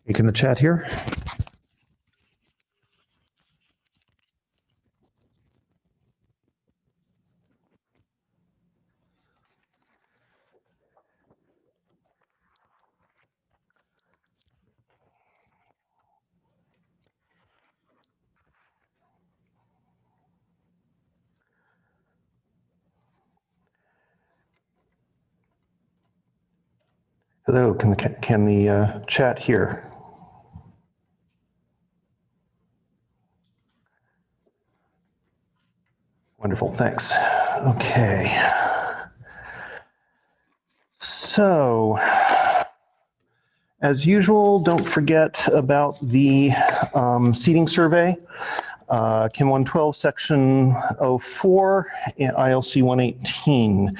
Take in the chat here. Hello, can the chat hear? Wonderful, thanks. Okay. So, as usual, don't forget about the seating survey. Chem 112, section 04, and ILC 118.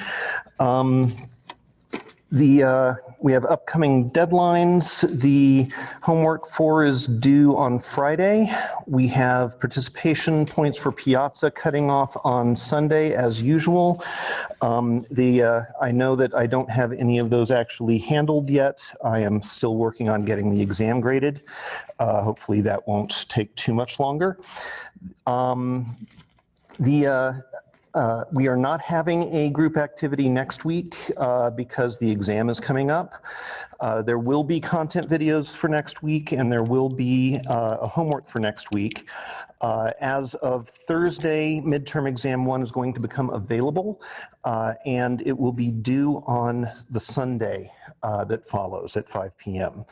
We have upcoming deadlines. The homework 4 is due on Friday. We have participation points for Piazza cutting off on Sunday as usual. I know that I don't have any of those actually handled yet. I am still working on getting the exam graded. Hopefully that won't take too much longer. We are not having a group activity next week because the exam is coming up. There will be content videos for next week, and there will be a homework for next week. As of Thursday, midterm exam 1 is going to become available, and it will be due on the Sunday that follows at 5 p.m.,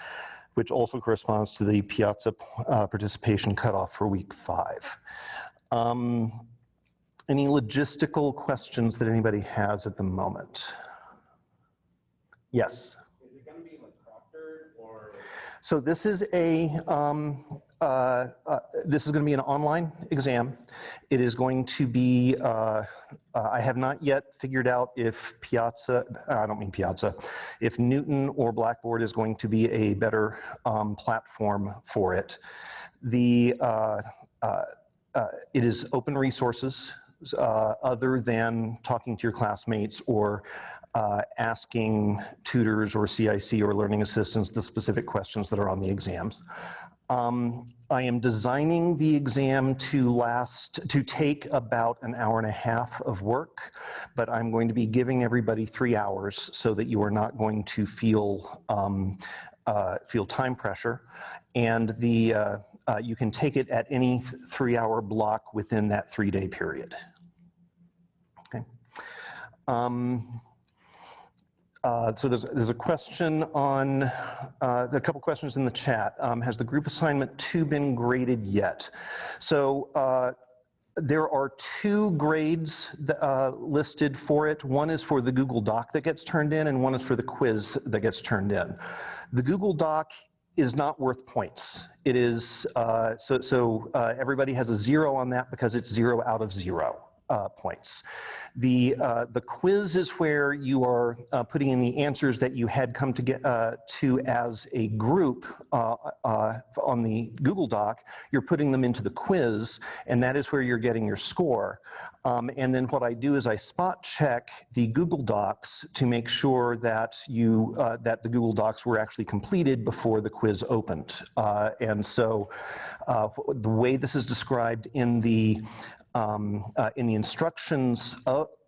which also corresponds to the Piazza participation cutoff for week 5. Any logistical questions that anybody has at the moment? Yes. Is it going to be like proctored or? So this is a this is going to be an online exam. It is going to be. I have not yet figured out if Piazza. I don't mean Piazza. If Newton or Blackboard is going to be a better platform for it. It is open resources. Other than talking to your classmates or asking tutors or CIC or learning assistants the specific questions that are on the exams. I am designing the exam to take about an hour and a half of work, but I'm going to be giving everybody 3 hours so that you are not going to feel time pressure. And you can take it at any 3-hour block within that 3-day period. Okay. So there's a question on, a couple questions in the chat. Has the group assignment 2 been graded yet? So there are 2 grades listed for it. One is for the Google Doc that gets turned in, and one is for the quiz that gets turned in. The Google Doc is not worth points. It is, everybody has a 0 on that because it's 0 out of 0 points. The quiz is where you are putting in the answers that you had come to as a group on the Google Doc. You're putting them into the quiz, and that is where you're getting your score. And then what I do is I spot check the Google Docs to make sure that that the Google Docs were actually completed before the quiz opened. And so the way this is described in the instructions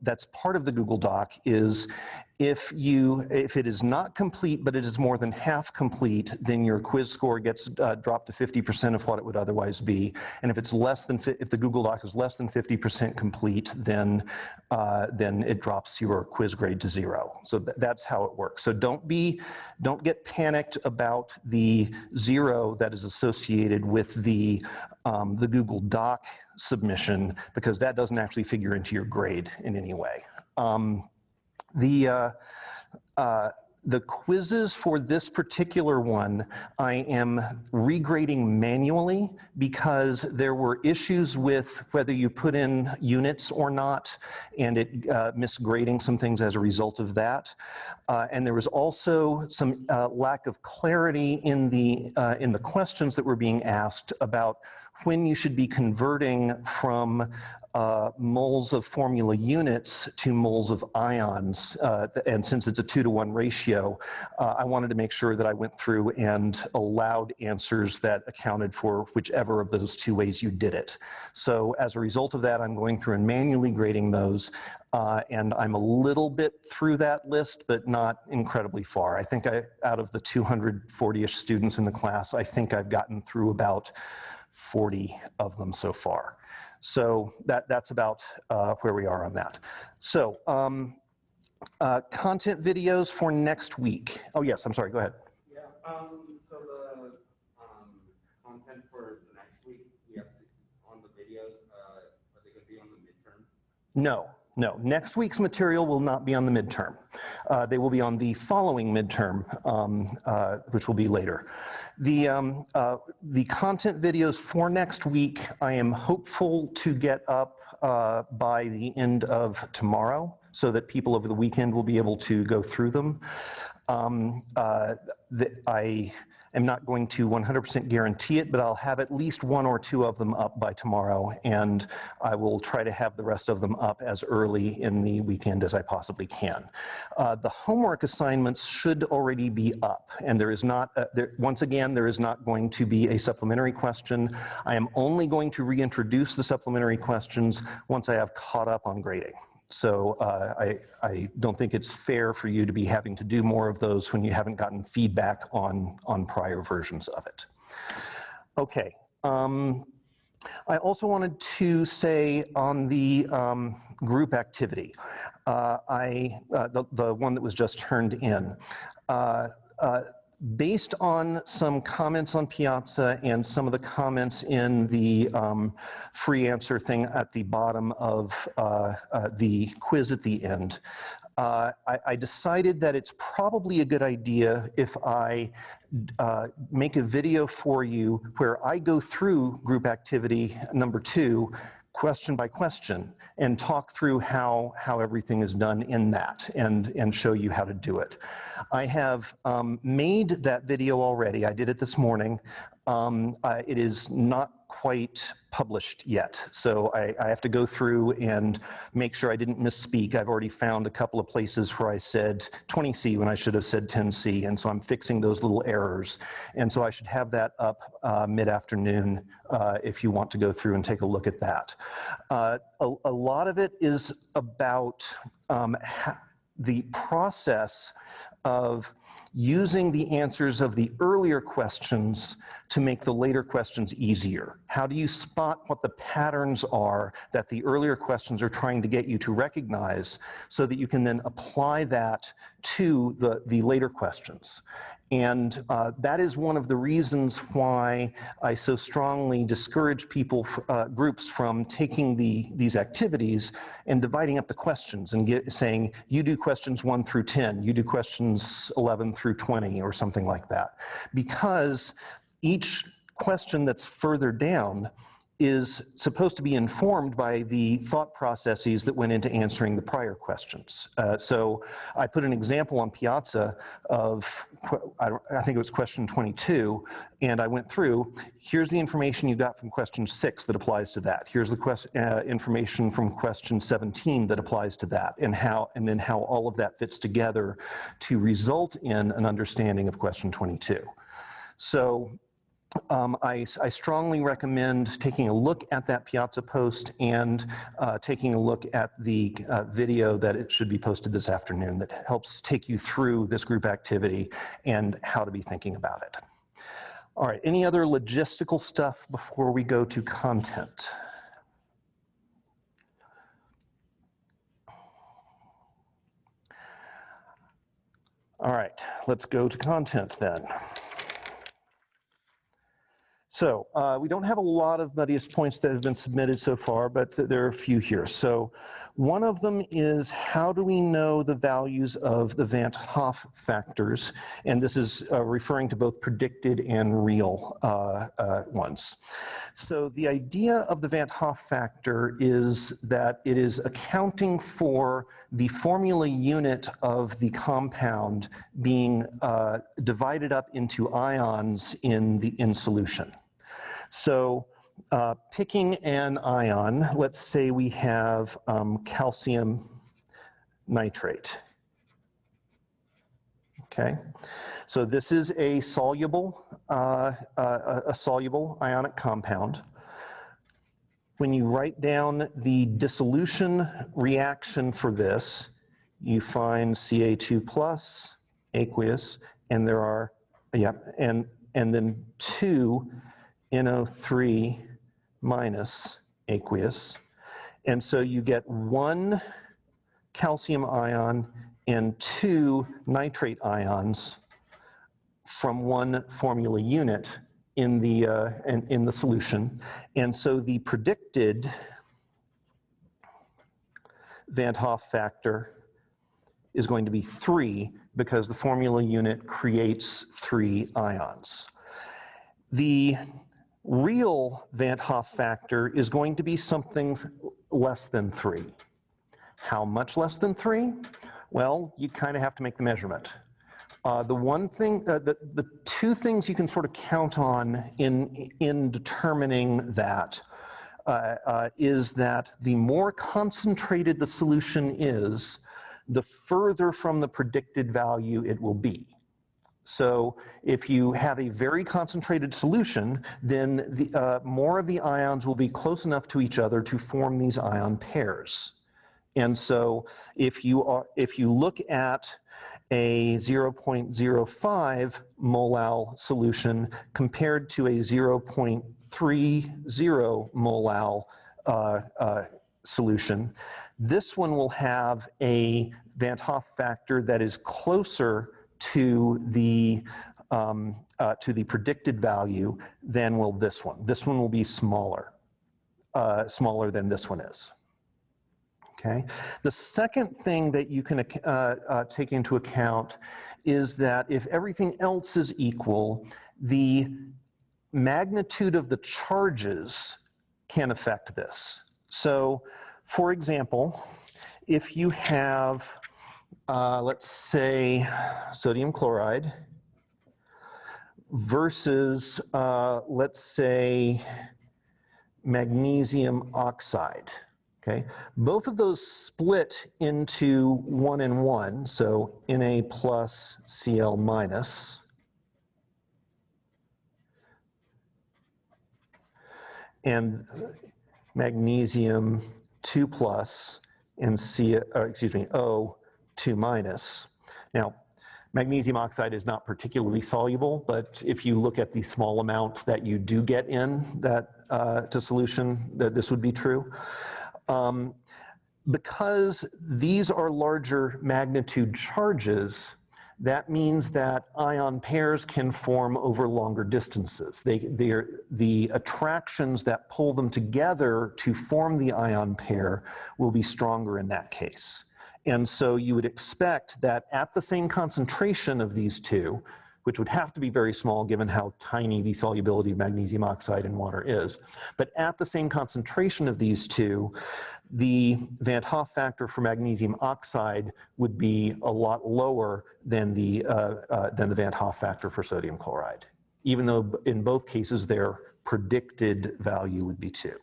that's part of the Google Doc is if it is not complete, but it is more than half complete, then your quiz score gets dropped to 50% of what it would otherwise be. And if it's less than, if the Google Doc is less than 50% complete, then it drops your quiz grade to 0. So that's how it works. So don't get panicked about the 0 that is associated with the Google Doc submission, because that doesn't actually figure into your grade in any way. The quizzes for this particular one, I am regrading manually because there were issues with whether you put in units or not, and it misgrading some things as a result of that. And there was also some lack of clarity in the questions that were being asked about when you should be converting from moles of formula units to moles of ions, and since it's a 2-to-1 ratio, I wanted to make sure that I went through and allowed answers that accounted for whichever of those two ways you did it. So as a result of that, I'm going through and manually grading those, and I'm a little bit through that list, but not incredibly far. I think out of the 240-ish students in the class, I think I've gotten through about 40 of them so far. So that's about where we are on that. So content videos for next week. Oh yes, I'm sorry, go ahead. Yeah, so the content for the next week, we have to, on the videos, are they going to be on the midterm? No. No, next week's material will not be on the midterm. They will be on the following midterm, which will be later. The content videos for next week, I am hopeful to get up by the end of tomorrow so that people over the weekend will be able to go through them. I am not going to 100% guarantee it, but I'll have at least 1 or 2 of them up by tomorrow, and I will try to have the rest of them up as early in the weekend as I possibly can. The homework assignments should already be up, and there is not, once again, there is not going to be a supplementary question. I am only going to reintroduce the supplementary questions once I have caught up on grading. So I don't think it's fair for you to be having to do more of those when you haven't gotten feedback on prior versions of it. Okay. I also wanted to say on the group activity, the one that was just turned in, based on some comments on Piazza and some of the comments in the free answer thing at the bottom of the quiz at the end, I decided that it's probably a good idea if I make a video for you where I go through group activity number 2 question by question and talk through how everything is done in that and show you how to do it. I have made that video already. I did it this morning. It is not quite published yet, so I have to go through and make sure I didn't misspeak. I've already found a couple of places where I said 20C when I should have said 10C, and so I'm fixing those little errors. And so I should have that up mid-afternoon if you want to go through and take a look at that. A lot of it is about the process of using the answers of the earlier questions to make the later questions easier. How do you spot what the patterns are that the earlier questions are trying to get you to recognize so that you can then apply that to the later questions? And that is one of the reasons why I so strongly discourage people, groups from taking these activities and dividing up the questions and saying, you do questions 1 through 10, you do questions 11 through 20 or something like that. Because each question that's further down is supposed to be informed by the thought processes that went into answering the prior questions. So I put an example on Piazza of, I think it was question 22, and I went through, here's the information you got from question 6 that applies to that. Here's the information from question 17 that applies to that, and then how all of that fits together to result in an understanding of question 22. So I strongly recommend taking a look at that Piazza post and taking a look at the video that it should be posted this afternoon that helps take you through this group activity and how to be thinking about it. All right, any other logistical stuff before we go to content? All right, let's go to content then. So we don't have a lot of Muddious points that have been submitted so far, but there are a few here. So one of them is, how do we know the values of the Van't Hoff factors? And this is referring to both predicted and real ones. So the idea of the Van't Hoff factor is that it is accounting for the formula unit of the compound being divided up into ions in solution. So picking an ion, let's say we have calcium nitrate. Okay, so this is a soluble ionic compound. When you write down the dissolution reaction for this, you find Ca2 plus aqueous, and there are, and then 2 NO3 minus aqueous. And so you get 1 calcium ion and 2 nitrate ions from 1 formula unit in the solution. And so the predicted Van Hoff factor is going to be 3 because the formula unit creates 3 ions. The real Van Hoff factor is going to be something less than 3. How much less than 3? Well, you kind of have to make the measurement. The 2 things you can sort of count on in determining that is that the more concentrated the solution is, the further from the predicted value it will be. So if you have a very concentrated solution, then more of the ions will be close enough to each other to form these ion pairs. And so if you look at a 0.05 molal solution compared to a 0.30 molal solution, this one will have a Van Hoff factor that is closer to the predicted value than will this one. This one will be smaller, smaller than this one is. Okay. The second thing that you can take into account is that if everything else is equal, the magnitude of the charges can affect this. So, for example, if you have, let's say, sodium chloride versus, let's say, magnesium oxide. Okay, both of those split into 1 and 1, so Na plus Cl minus. And magnesium 2 plus and O 2 minus. Now, magnesium oxide is not particularly soluble, but if you look at the small amount that you do get in that to solution, that this would be true. Because these are larger magnitude charges, that means that ion pairs can form over longer distances. The attractions that pull them together to form the ion pair will be stronger in that case. And so you would expect that at the same concentration of these two, which would have to be very small given how tiny the solubility of magnesium oxide in water is, but at the same concentration of these two, the Van Hoff factor for magnesium oxide would be a lot lower than the Van Hoff factor for sodium chloride, even though in both cases their predicted value would be 2. Does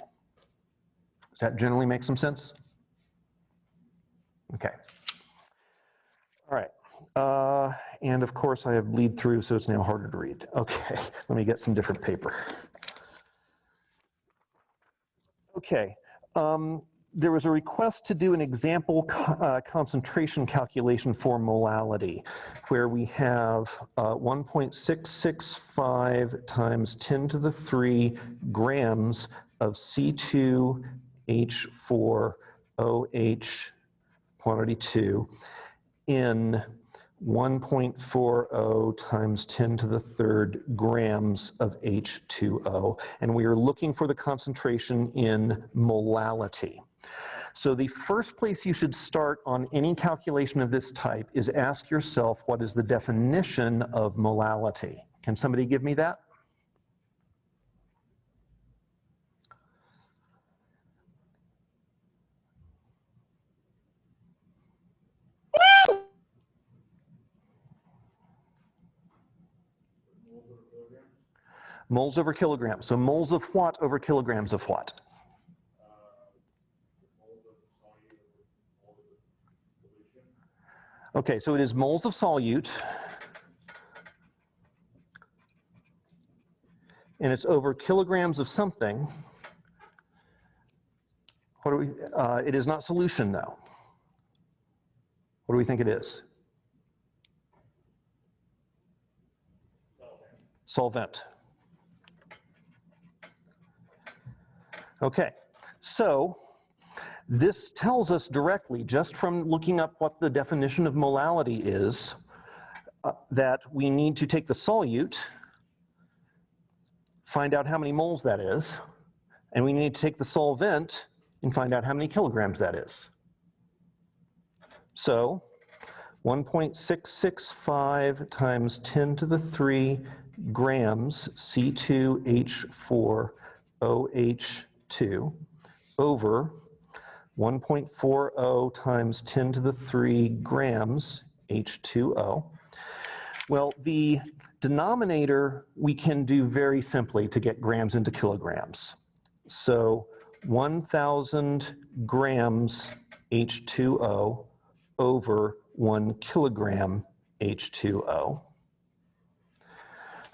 that generally make some sense? Okay. All right. And of course I have bleed through, so it's now harder to read. Okay, let me get some different paper. Okay. There was a request to do an example concentration calculation for molality, where we have 1.665 times 10 to the 3 grams of C2H4OH quantity 2 in 1.40 times 10 to the 3rd grams of H2O. And we are looking for the concentration in molality. So the first place you should start on any calculation of this type is ask yourself, what is the definition of molality? Can somebody give me that? Moles over kilograms. So moles of what over kilograms of what? Okay, so it is moles of solute, and it's over kilograms of something. What do we, it is not solution though. What do we think it is? Solvent. Okay, so this tells us directly, just from looking up what the definition of molality is, that we need to take the solute, find out how many moles that is, and we need to take the solvent and find out how many kilograms that is. So 1.665 times 10 to the 3 grams C2H4OH2 over 1.40 times 10 to the 3 grams H2O. Well, the denominator we can do very simply to get grams into kilograms. So 1,000 grams H2O over 1 kilogram H2O.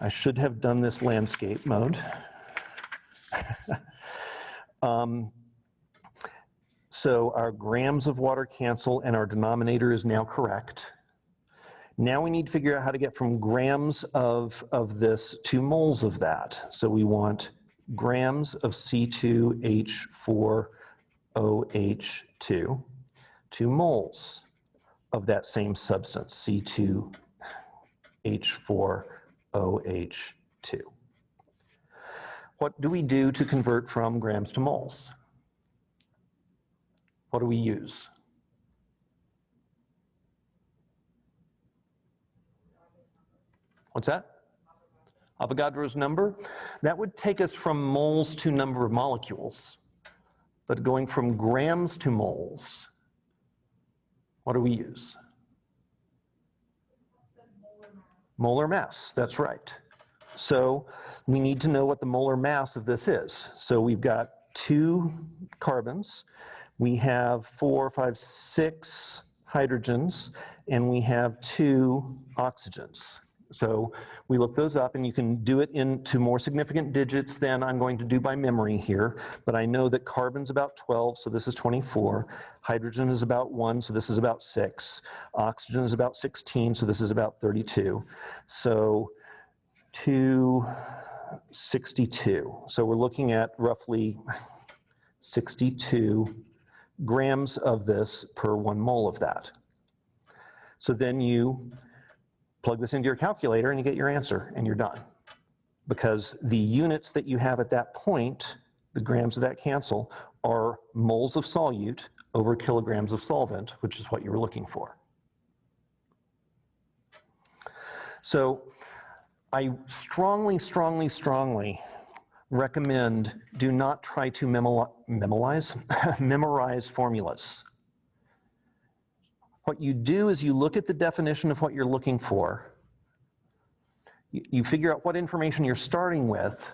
I should have done this landscape mode. So our grams of water cancel and our denominator is now correct. Now we need to figure out how to get from grams of this to moles of that. So we want grams of C2H4OH2 to moles of that same substance, C2H4OH2. What do we do to convert from grams to moles? What do we use? What's that? Avogadro's number? That would take us from moles to number of molecules. But going from grams to moles, what do we use? Molar mass, that's right. So we need to know what the molar mass of this is. So we've got 2 carbons, we have 4, 5, 6 hydrogens, and we have 2 oxygens. So we look those up, and you can do it into more significant digits than I'm going to do by memory here, but I know that carbon's about 12, so this is 24. Hydrogen is about 1, so this is about 6. Oxygen is about 16, so this is about 32. So 262. So we're looking at roughly 62 grams of this per 1 mole of that. So then you plug this into your calculator and you get your answer and you're done. Because the units that you have at that point, the grams of that cancel, are moles of solute over kilograms of solvent, which is what you were looking for. So I strongly, strongly, strongly recommend do not try to memorize formulas. What you do is you look at the definition of what you're looking for, you figure out what information you're starting with,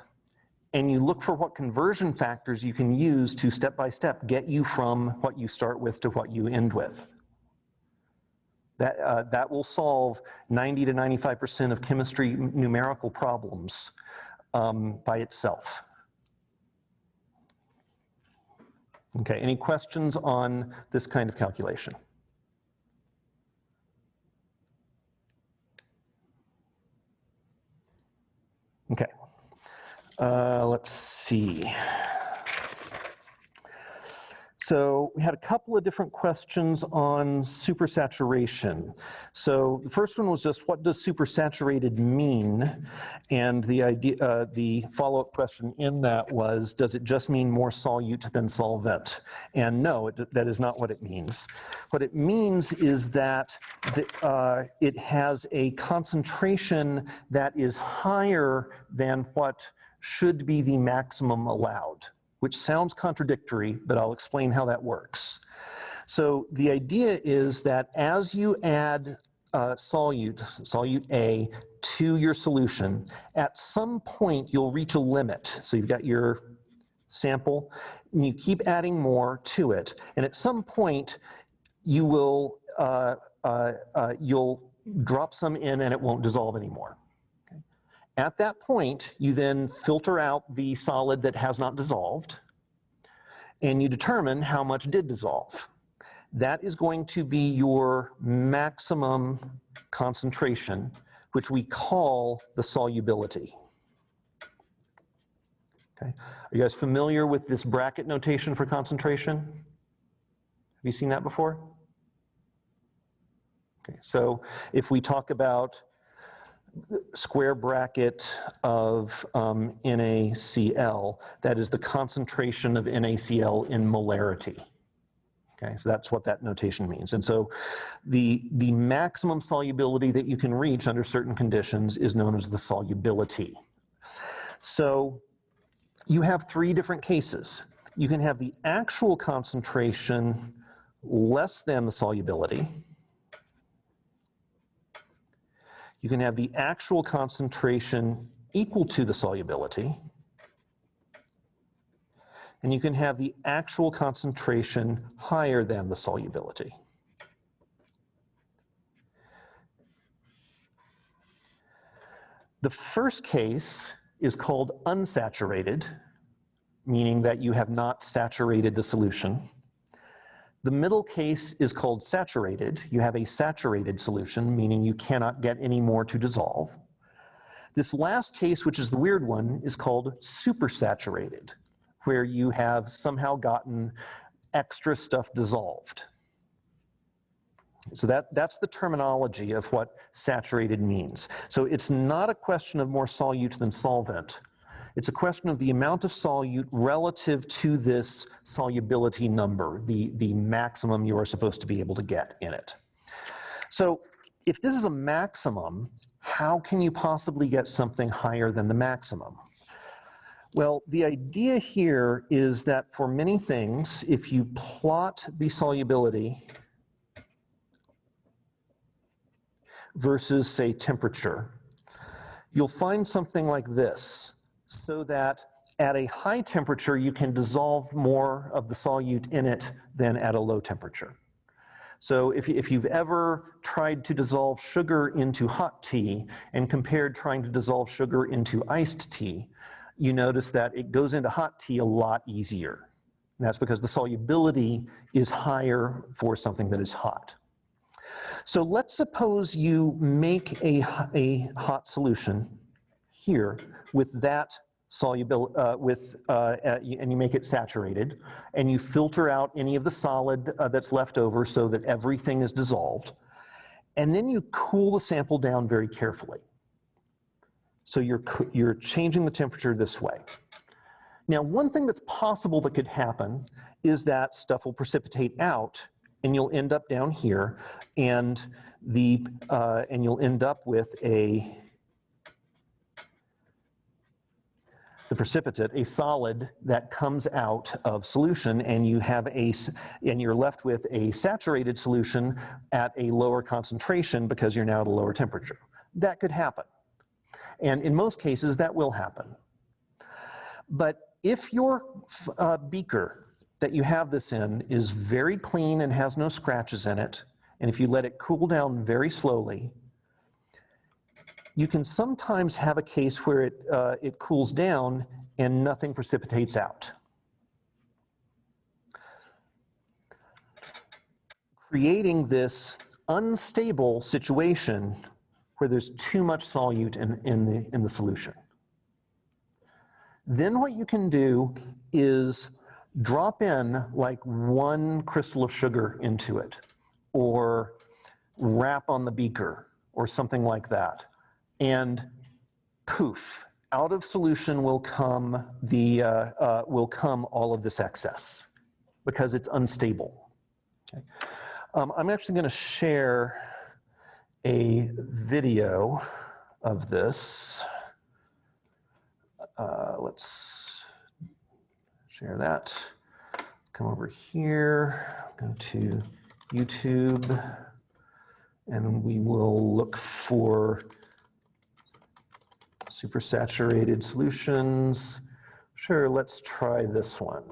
and you look for what conversion factors you can use to step by step get you from what you start with to what you end with. That will solve 90 to 95% of chemistry numerical problems by itself. Okay, any questions on this kind of calculation? Okay, let's see. So we had a couple of different questions on supersaturation. So the first one was just, what does supersaturated mean? And the idea, the follow-up question in that was, does it just mean more solute than solvent? And no, that is not what it means. What it means is that it has a concentration that is higher than what should be the maximum allowed, which sounds contradictory, but I'll explain how that works. So the idea is that as you add solute A, to your solution, at some point you'll reach a limit. So you've got your sample, and you keep adding more to it, and at some point you will you'll drop some in and it won't dissolve anymore. Okay. At that point, you then filter out the solid that has not dissolved, and you determine how much did dissolve. That is going to be your maximum concentration, which we call the solubility. Okay. Are you guys familiar with this bracket notation for concentration? Have you seen that before? Okay, so if we talk about square bracket of NaCl, that is the concentration of NaCl in molarity. Okay, so that's what that notation means. And so the maximum solubility that you can reach under certain conditions is known as the solubility. So you have three different cases. You can have the actual concentration less than the solubility. You can have the actual concentration equal to the solubility. And you can have the actual concentration higher than the solubility. The first case is called unsaturated, meaning that you have not saturated the solution. The middle case is called saturated. You have a saturated solution, meaning you cannot get any more to dissolve. This last case, which is the weird one, is called supersaturated, where you have somehow gotten extra stuff dissolved. So that's the terminology of what saturated means. So it's not a question of more solute than solvent. It's a question of the amount of solute relative to this solubility number, the maximum you are supposed to be able to get in it. So if this is a maximum, how can you possibly get something higher than the maximum? Well, the idea here is that for many things, if you plot the solubility versus, say, temperature, you'll find something like this, so that at a high temperature, you can dissolve more of the solute in it than at a low temperature. So if you've ever tried to dissolve sugar into hot tea and compared trying to dissolve sugar into iced tea, you notice that it goes into hot tea a lot easier. And that's because the solubility is higher for something that is hot. So let's suppose you make a hot solution here with that solubility, and you make it saturated, and you filter out any of the solid that's left over so that everything is dissolved, and then you cool the sample down very carefully. So you're changing the temperature this way. Now, one thing that's possible that could happen is that stuff will precipitate out, and you'll end up down here, and you'll end up with the precipitate, a solid that comes out of solution, and you're left with a saturated solution at a lower concentration because you're now at a lower temperature. That could happen. And in most cases, that will happen. But if your beaker that you have this in is very clean and has no scratches in it, and if you let it cool down very slowly, you can sometimes have a case where it cools down and nothing precipitates out. Creating this unstable situation where there's too much solute in the solution. Then what you can do is drop in like one crystal of sugar into it, or wrap on the beaker, or something like that. And poof, out of solution will come all of this excess because it's unstable. Okay. I'm actually going to share a video of this. Let's share that. Come over here, go to YouTube, And we will look for supersaturated solutions. Sure, let's try this one.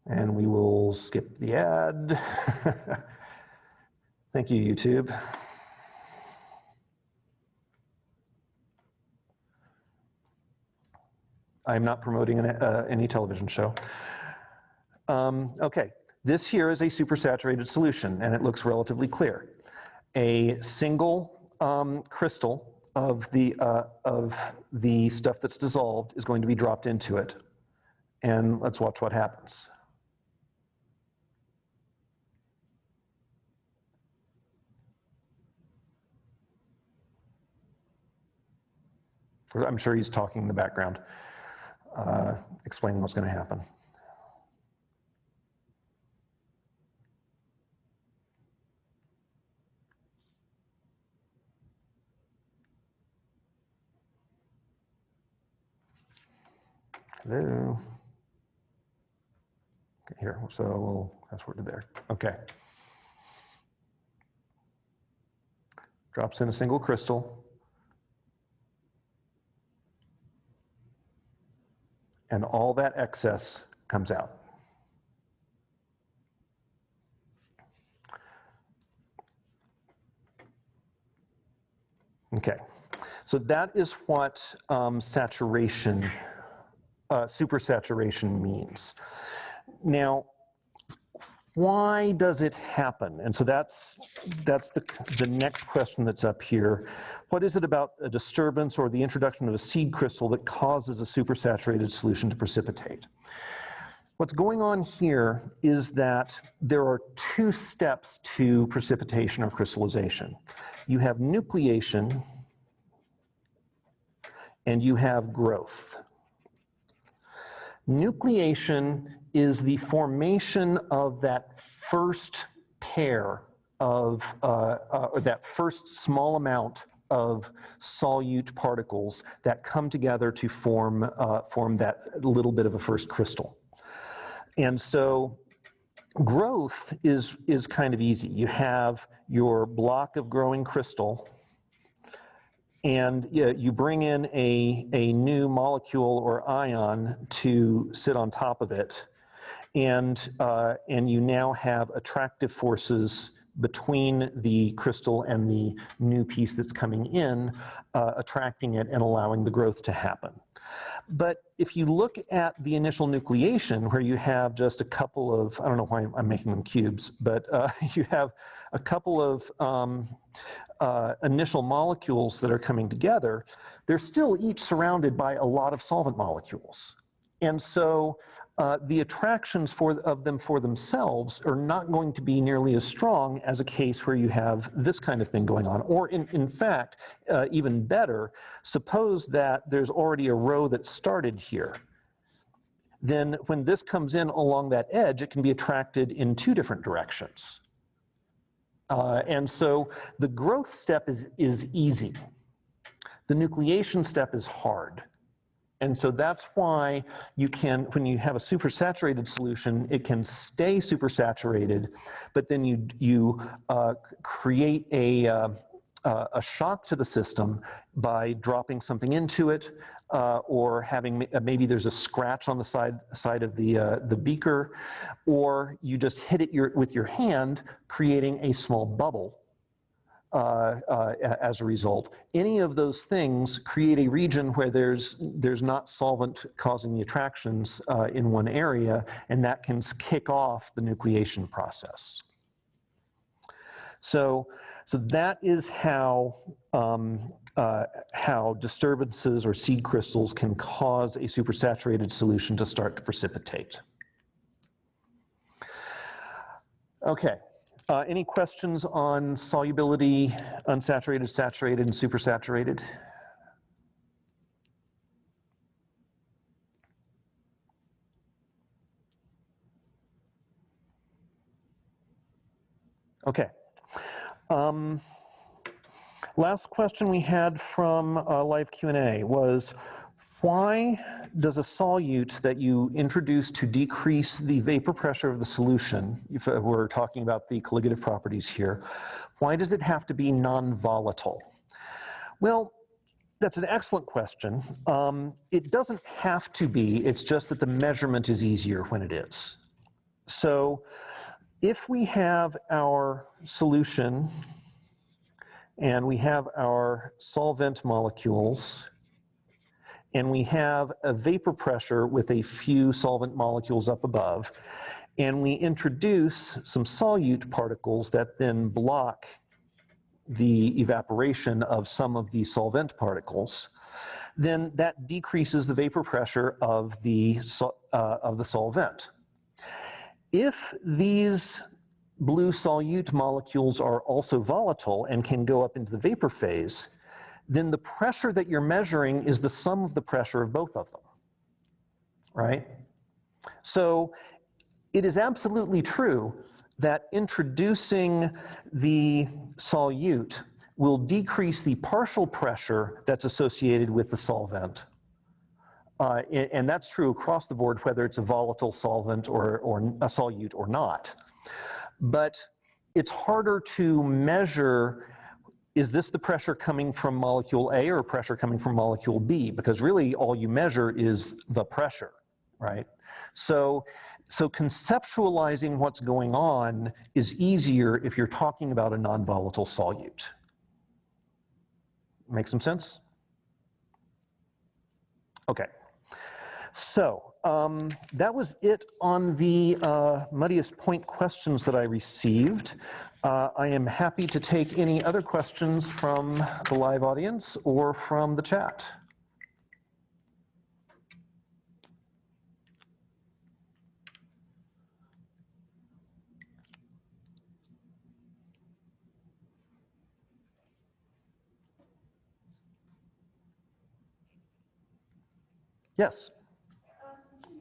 And we will skip the ad. Thank you, YouTube. I'm not promoting any television show. Okay, this here is a supersaturated solution, and it looks relatively clear. A single crystal of the stuff that's dissolved is going to be dropped into it. And let's watch what happens. I'm sure he's talking in the background, explaining what's going to happen. Hello. Okay, here, so we'll fast forward to there. Okay. Drops in a single crystal. And all that excess comes out. Okay, so that is what saturation, supersaturation means. Now, why does it happen? And so that's the next question that's up here. What is it about a disturbance or the introduction of a seed crystal that causes a supersaturated solution to precipitate? What's going on here is that there are two steps to precipitation or crystallization. You have nucleation and you have growth. Nucleation is the formation of that first pair of, or that first small amount of solute particles that come together to form that little bit of a first crystal. And so growth is kind of easy. You have your block of growing crystal, and you bring in a new molecule or ion to sit on top of it, and you now have attractive forces between the crystal and the new piece that's coming in, attracting it and allowing the growth to happen. But if you look at the initial nucleation, where you have just a couple of, I don't know why I'm making them cubes, but you have a couple of initial molecules that are coming together, they're still each surrounded by a lot of solvent molecules. And so the attractions of them for themselves are not going to be nearly as strong as a case where you have this kind of thing going on. Or in fact, even better, suppose that there's already a row that started here. Then when this comes in along that edge, it can be attracted in two different directions. And so the growth step is easy. The nucleation step is hard. And so that's why you can, when you have a supersaturated solution, it can stay supersaturated, but then you create a shock to the system by dropping something into it, or having maybe there's a scratch on the side of the beaker, or you just hit it with your hand, creating a small bubble. As a result. Any of those things create a region where there's not solvent causing the attractions in one area, and that can kick off the nucleation process. So that is how disturbances or seed crystals can cause a supersaturated solution to start to precipitate. Okay. Any questions on solubility, unsaturated, saturated, and supersaturated? Okay. Last question we had from live Q&A was, Why does a solute that you introduce to decrease the vapor pressure of the solution, if we're talking about the colligative properties here, why does it have to be non-volatile? Well, that's an excellent question. It doesn't have to be, it's just that the measurement is easier when it is. So if we have our solution and we have our solvent molecules, and we have a vapor pressure with a few solvent molecules up above, and we introduce some solute particles that then block the evaporation of some of the solvent particles, then that decreases the vapor pressure of the solvent. If these blue solute molecules are also volatile and can go up into the vapor phase, then the pressure that you're measuring is the sum of the pressure of both of them, right? So it is absolutely true that introducing the solute will decrease the partial pressure that's associated with the solvent. And that's true across the board, whether it's a volatile solvent or a solute or not. But it's harder to measure, is this the pressure coming from molecule A or pressure coming from molecule B? Because really all you measure is the pressure, right? So conceptualizing what's going on is easier if you're talking about a non-volatile solute. Make some sense? Okay. So that was it on the muddiest point questions that I received. I am happy to take any other questions from the live audience or from the chat. Yes?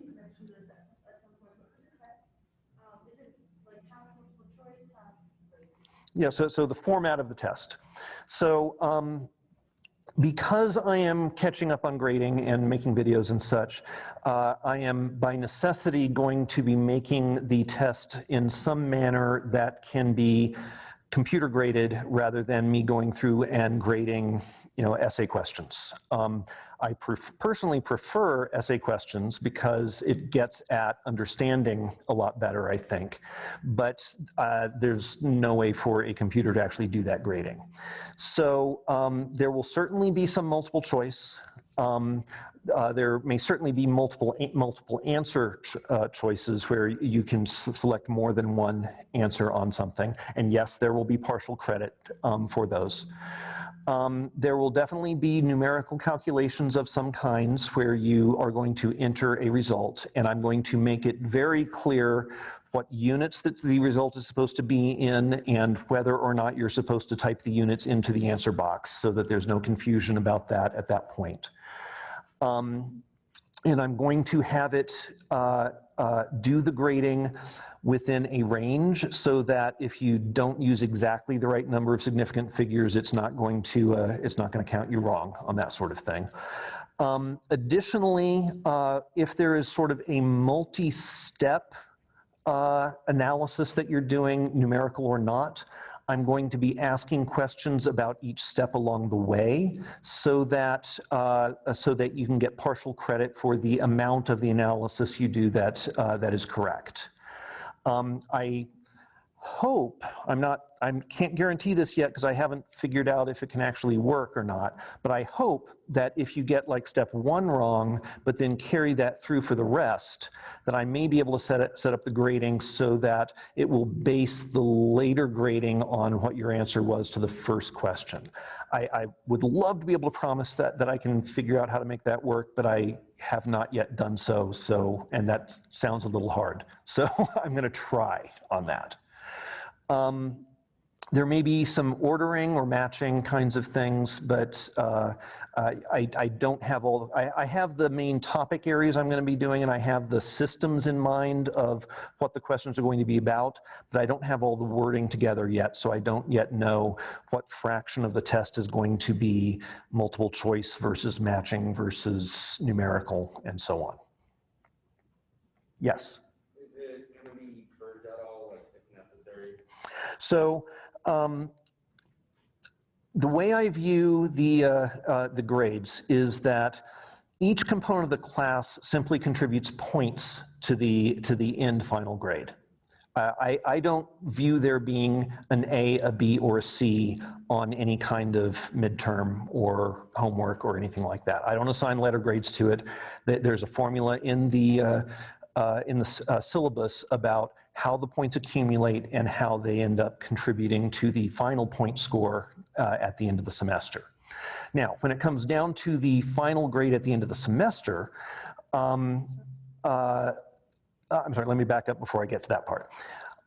You mentioned this at some point in the test. Is it like how multiple choice? Yeah, so the format of the test. So because I am catching up on grading and making videos and such, I am by necessity going to be making the test in some manner that can be computer graded rather than me going through and grading, essay questions. I personally prefer essay questions because it gets at understanding a lot better, I think. But there's no way for a computer to actually do that grading. So there will certainly be some multiple choice. There may certainly be multiple answer choices where you can select more than one answer on something. And yes, there will be partial credit for those. There will definitely be numerical calculations of some kinds where you are going to enter a result, and I'm going to make it very clear what units that the result is supposed to be in and whether or not you're supposed to type the units into the answer box so that there's no confusion about that at that point. And I'm going to have it do the grading within a range so that if you don't use exactly the right number of significant figures, it's not going to count you wrong on that sort of thing. Additionally, if there is sort of a multi-step analysis that you're doing, numerical or not, I'm going to be asking questions about each step along the way so that you can get partial credit for the amount of the analysis you do that is correct. I hope, I can't guarantee this yet because I haven't figured out if it can actually work or not, but I hope that if you get like step 1 wrong, but then carry that through for the rest, that I may be able to set up the grading so that it will base the later grading on what your answer was to the first question. I would love to be able to promise that I can figure out how to make that work, but I have not yet done so, and that sounds a little hard. So I'm going to try on that. There may be some ordering or matching kinds of things, but I don't have all, I have the main topic areas I'm going to be doing, and I have the systems in mind of what the questions are going to be about, but I don't have all the wording together yet, so I don't yet know what fraction of the test is going to be multiple choice versus matching versus numerical, and so on. Yes? Is it going to be curved at all, like, if necessary? So, the way I view the grades is that each component of the class simply contributes points to the end final grade. I don't view there being an A, a B, or a C on any kind of midterm or homework or anything like that. I don't assign letter grades to it. There's a formula in the syllabus about how the points accumulate and how they end up contributing to the final point score at the end of the semester. Now, when it comes down to the final grade at the end of the semester, I'm sorry, let me back up before I get to that part.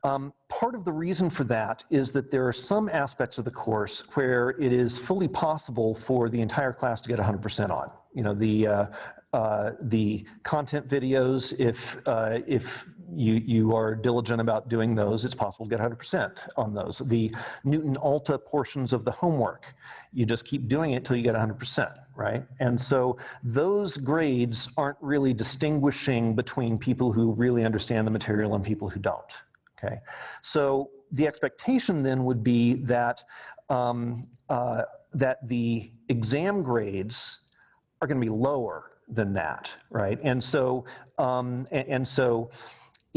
Part of the reason for that is that there are some aspects of the course where it is fully possible for the entire class to get 100% on. You know, the content videos, if you are diligent about doing those, it's possible to get 100% on those. The Newton Alta portions of the homework, you just keep doing it till you get 100%, right? And so those grades aren't really distinguishing between people who really understand the material and people who don't, okay? So the expectation then would be that, that the exam grades are going to be lower than that, right? And so,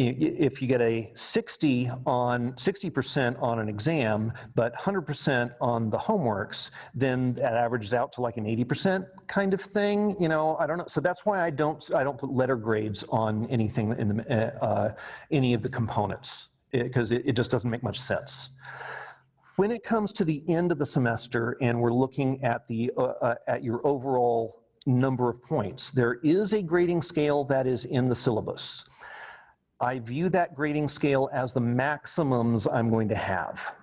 if you get a 60% on an exam, but 100% on the homeworks, then that averages out to like an 80% kind of thing. You know, I don't know. So that's why I don't put letter grades on anything in the, any of the components, because it just doesn't make much sense. When it comes to the end of the semester and we're looking at the at your overall number of points, there is a grading scale that is in the syllabus. I view that grading scale as the maximums I'm going to have.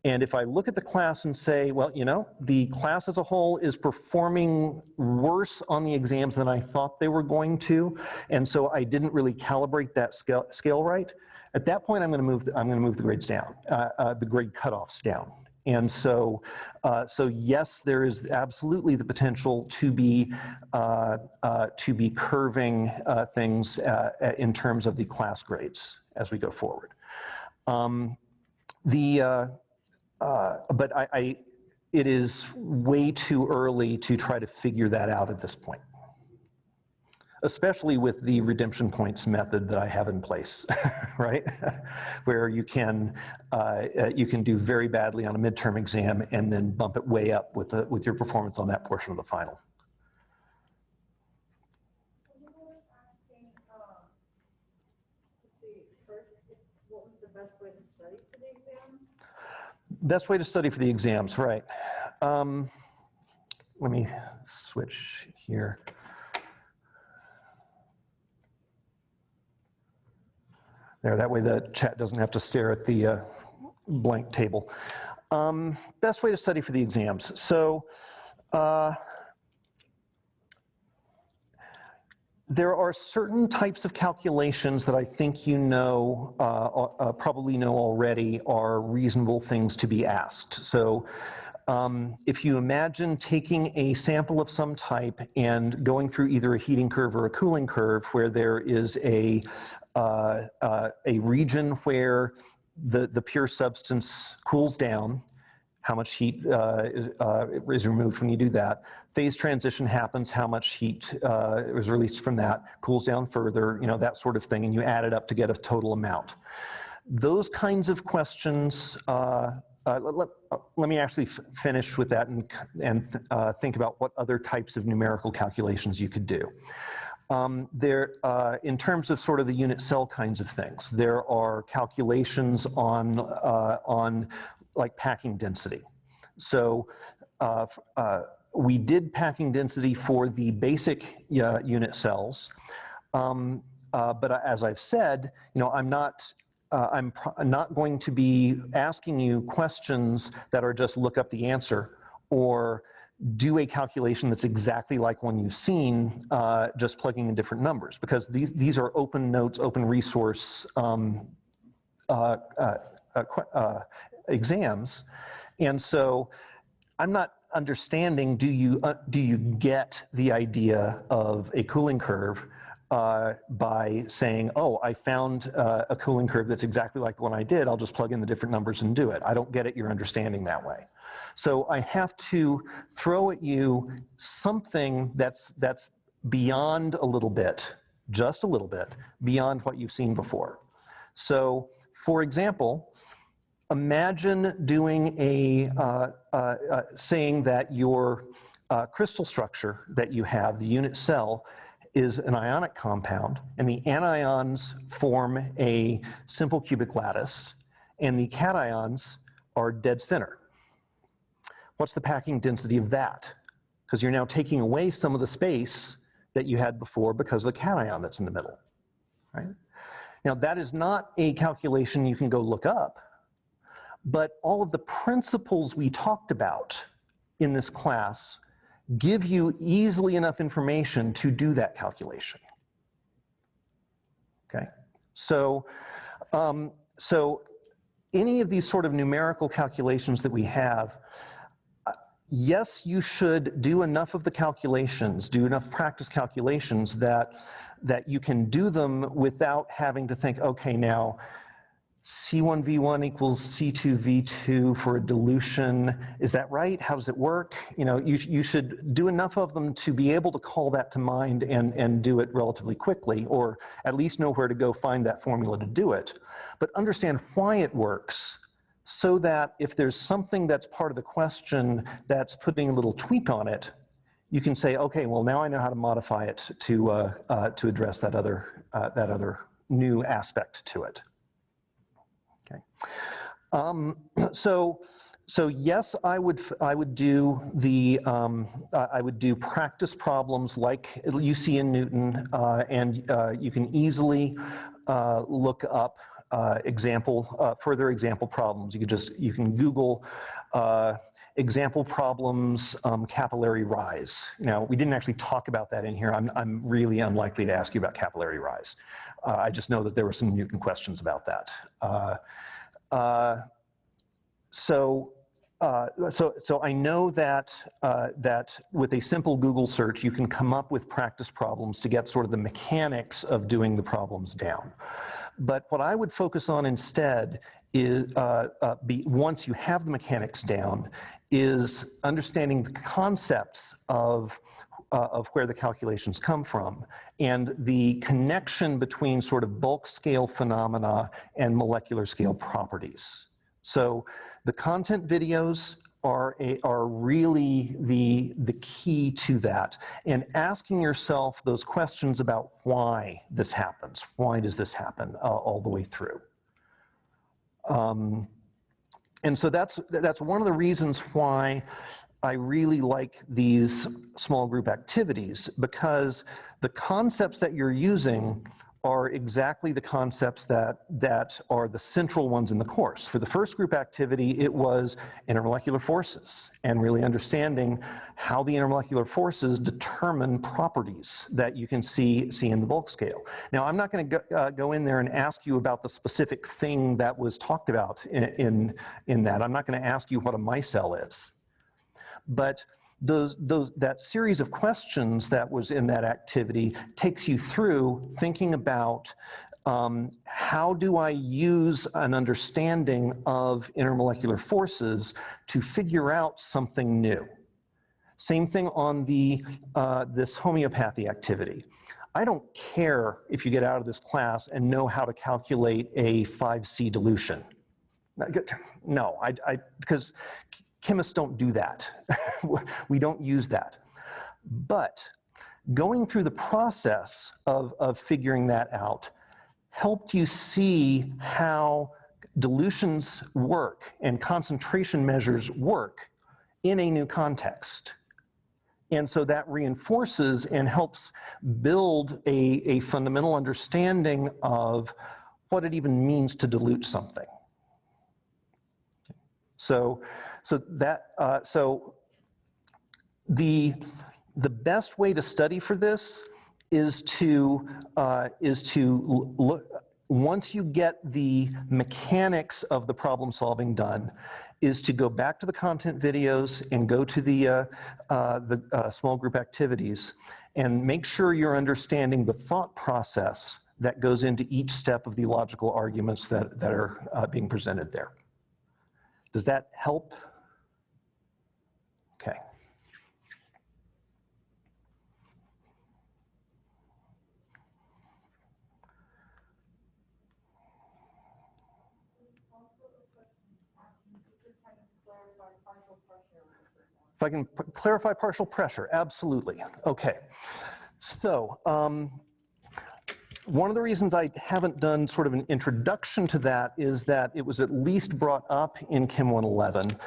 And if I look at the class and say, well, you know, the class as a whole is performing worse on the exams than I thought they were going to, and so I didn't really calibrate that scale right, at that point I'm going to move the grades down, the grade cutoffs down. And so, yes, there is absolutely the potential to be curving things in terms of the class grades as we go forward. But it is way too early to try to figure that out at this point, especially with the redemption points method that I have in place, right? Where you can do very badly on a midterm exam and then bump it way up with your performance on that portion of the final. What was the best way to study for the exam? Best way to study for the exams, right. Let me switch here. There, that way the chat doesn't have to stare at the blank table. Best way to study for the exams. So there are certain types of calculations that I think you know, probably know already, are reasonable things to be asked. So if you imagine taking a sample of some type and going through either a heating curve or a cooling curve where there is a region where the pure substance cools down, how much heat is removed when you do that. Phase transition happens, how much heat is released from that, cools down further, you know, that sort of thing, and you add it up to get a total amount. Those kinds of questions, let me actually finish with that and think about what other types of numerical calculations you could do. In terms of sort of the unit cell kinds of things, there are calculations on like packing density. So we did packing density for the basic unit cells, but as I've said, you know, I'm not going to be asking you questions that are just look up the answer, or do a calculation that's exactly like one you've seen, just plugging in different numbers, because these are open notes, open resource exams. And so I'm not understanding, do you get the idea of a cooling curve by saying, oh, I found a cooling curve that's exactly like the one I did, I'll just plug in the different numbers and do it. I don't get it, your understanding that way. So I have to throw at you something that's beyond a little bit, just a little bit, beyond what you've seen before. So, for example, imagine doing saying that your crystal structure that you have, the unit cell, is an ionic compound, and the anions form a simple cubic lattice, and the cations are dead center. What's the packing density of that? Because you're now taking away some of the space that you had before because of the cation that's in the middle, right? Now, that is not a calculation you can go look up, but all of the principles we talked about in this class give you easily enough information to do that calculation. Okay, so any of these sort of numerical calculations that we have, yes, you should do enough of the calculations, do enough practice calculations that you can do them without having to think, okay, now C1V1 equals C2V2 for a dilution. Is that right? How does it work? You know, you should do enough of them to be able to call that to mind and do it relatively quickly, or at least know where to go find that formula to do it. But understand why it works, so that if there's something that's part of the question that's putting a little tweak on it, you can say, okay, well, now I know how to modify it to address that other new aspect to it. Okay. So yes, I would do the I would do practice problems like you see in Newton, and you can easily look up further example problems. You can Google example problems, capillary rise. Now, we didn't actually talk about that in here. I'm really unlikely to ask you about capillary rise. I just know that there were some Newton questions about that. So I know that that with a simple Google search, you can come up with practice problems to get sort of the mechanics of doing the problems down. But what I would focus on instead is, once you have the mechanics down, is understanding the concepts of where the calculations come from and the connection between sort of bulk scale phenomena and molecular scale properties. So the content videos are really the key to that, and asking yourself those questions about why this happens. Why does this happen all the way through? And so that's one of the reasons why I really like these small group activities, because the concepts that you're using are exactly the concepts that are the central ones in the course. For the first group activity, it was intermolecular forces and really understanding how the intermolecular forces determine properties that you can see in the bulk scale. Now, I'm not going to go in there and ask you about the specific thing that was talked about in that. I'm not going to ask you what a micelle is. But that series of questions that was in that activity takes you through thinking about how do I use an understanding of intermolecular forces to figure out something new. Same thing on this homeopathy activity. I don't care if you get out of this class and know how to calculate a 5C dilution. No, because chemists don't do that. We don't use that. But going through the process of figuring that out helped you see how dilutions work and concentration measures work in a new context. And so that reinforces and helps build a fundamental understanding of what it even means to dilute something. So the best way to study for this is to look, once you get the mechanics of the problem solving done, is to go back to the content videos and go to the small group activities and make sure you're understanding the thought process that goes into each step of the logical arguments that are being presented there. Does that help? Okay. If I can clarify partial pressure, absolutely. Okay, so one of the reasons I haven't done sort of an introduction to that is that it was at least brought up in Chem 111,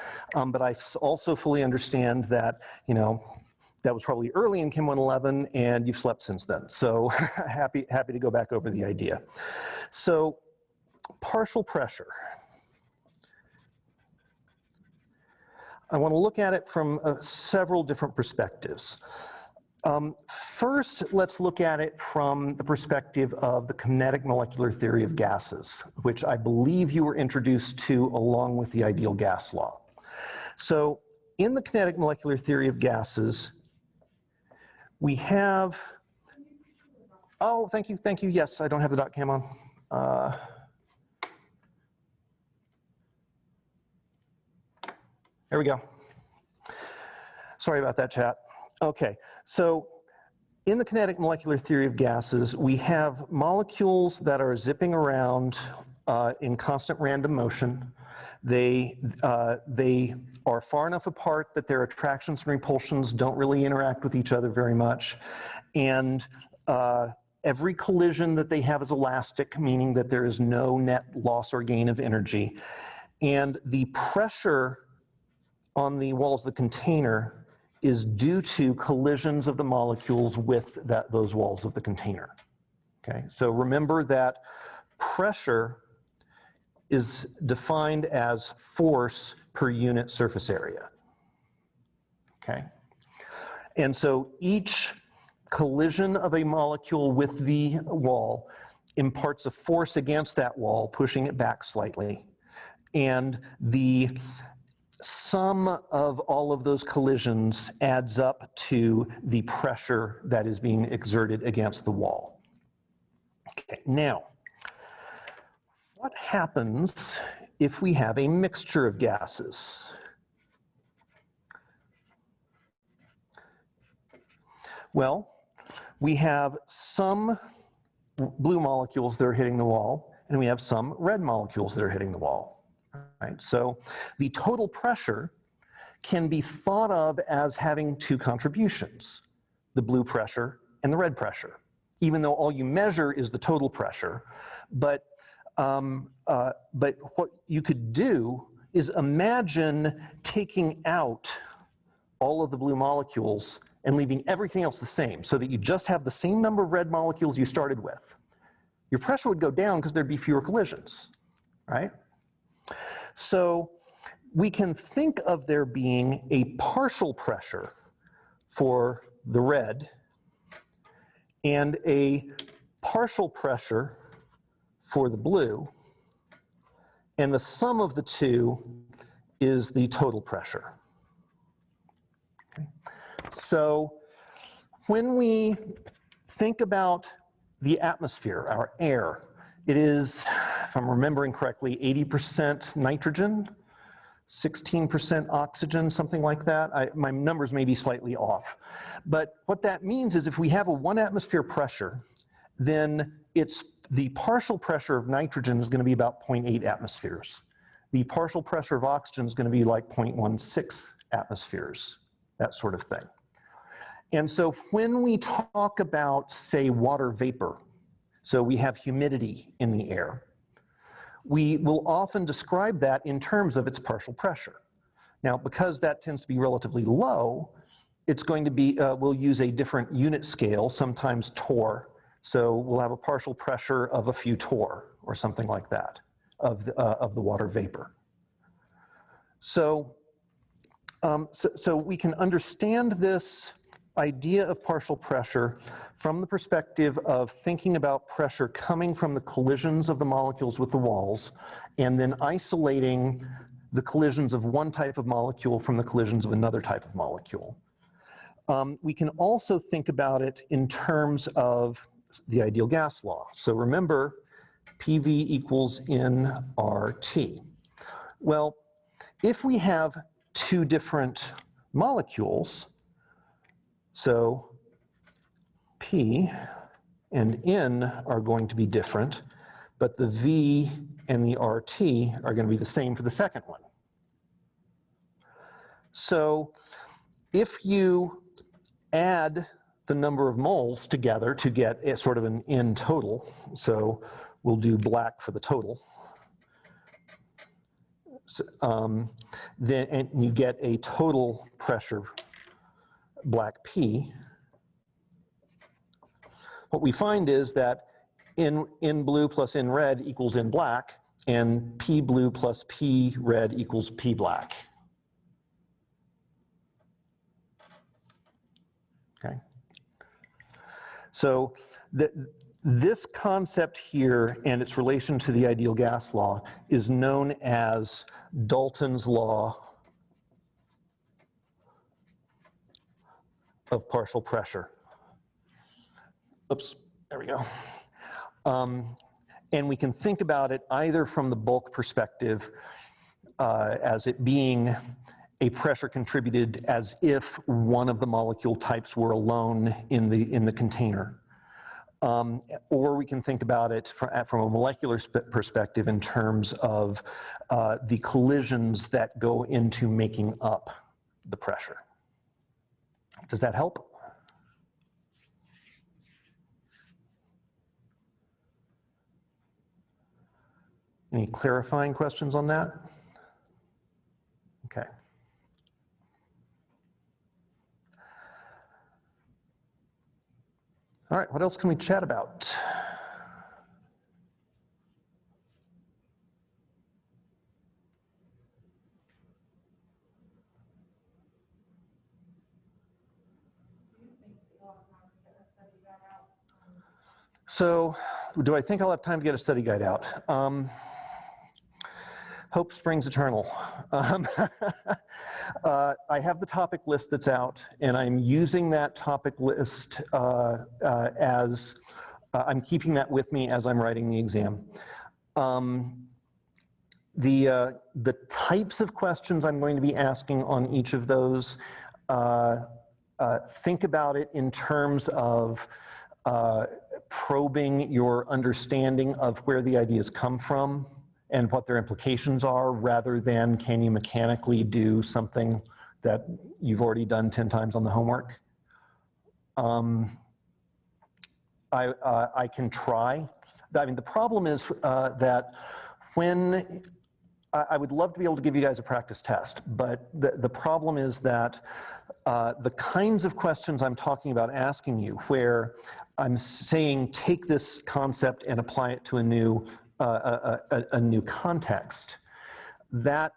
but I also fully understand that, you know, that was probably early in Chem 111 and you've slept since then. So happy to go back over the idea. So partial pressure. I want to look at it from several different perspectives. First, let's look at it from the perspective of the kinetic molecular theory of gases, which I believe you were introduced to along with the ideal gas law. So in the kinetic molecular theory of gases, we have, oh, thank you. Yes, I don't have the dot cam on. There we go. Sorry about that, chat. Okay, so in the kinetic molecular theory of gases, we have molecules that are zipping around in constant random motion. They are far enough apart that their attractions and repulsions don't really interact with each other very much. And every collision that they have is elastic, meaning that there is no net loss or gain of energy. And the pressure on the walls of the container is due to collisions of the molecules with those walls of the container. Okay, so remember that pressure is defined as force per unit surface area. Okay, and so each collision of a molecule with the wall imparts a force against that wall, pushing it back slightly, and the sum of all of those collisions adds up to the pressure that is being exerted against the wall. Okay, now, what happens if we have a mixture of gases? Well, we have some blue molecules that are hitting the wall, and we have some red molecules that are hitting the wall. Right? So the total pressure can be thought of as having two contributions, the blue pressure and the red pressure, even though all you measure is the total pressure. But what you could do is imagine taking out all of the blue molecules and leaving everything else the same, so that you just have the same number of red molecules you started with. Your pressure would go down because there'd be fewer collisions, right? So we can think of there being a partial pressure for the red and a partial pressure for the blue, and the sum of the two is the total pressure. Okay. So when we think about the atmosphere, our air, it is, if I'm remembering correctly, 80% nitrogen, 16% oxygen, something like that. My numbers may be slightly off. But what that means is if we have a 1 atmosphere pressure, then it's the partial pressure of nitrogen is going to be about 0.8 atmospheres. The partial pressure of oxygen is going to be like 0.16 atmospheres, that sort of thing. And so when we talk about, say, water vapor, so we have humidity in the air, we will often describe that in terms of its partial pressure. Now, because that tends to be relatively low, it's going to be, we'll use a different unit scale, sometimes torr. So we'll have a partial pressure of a few torr or something like that of the water vapor. So So we can understand this idea of partial pressure from the perspective of thinking about pressure coming from the collisions of the molecules with the walls, and then isolating the collisions of one type of molecule from the collisions of another type of molecule. We can also think about it in terms of the ideal gas law. So remember, PV equals nRT. Well, if we have two different molecules, so P and N are going to be different, but the V and the RT are going to be the same for the second one. So if you add the number of moles together to get a sort of an N total, so we'll do black for the total, so, then you get a total pressure black P. What we find is that in blue plus in red equals in black, and P blue plus P red equals P black. Okay. So this concept here and its relation to the ideal gas law is known as Dalton's law of partial pressure. Oops, there we go. And we can think about it either from the bulk perspective as it being a pressure contributed as if one of the molecule types were alone in the container. Or we can think about it from a molecular perspective in terms of the collisions that go into making up the pressure. Does that help? Any clarifying questions on that? Okay. All right, what else can we chat about? So, do I think I'll have time to get a study guide out? Hope springs eternal. I have the topic list that's out, and I'm using that topic list as, I'm keeping that with me as I'm writing the exam. The types of questions I'm going to be asking on each of those, think about it in terms of probing your understanding of where the ideas come from and what their implications are, rather than can you mechanically do something that you've already done 10 times on the homework. I can try. I mean, the problem is that when, I would love to be able to give you guys a practice test, but the problem is that the kinds of questions I'm talking about asking you, where I'm saying take this concept and apply it to a new context, that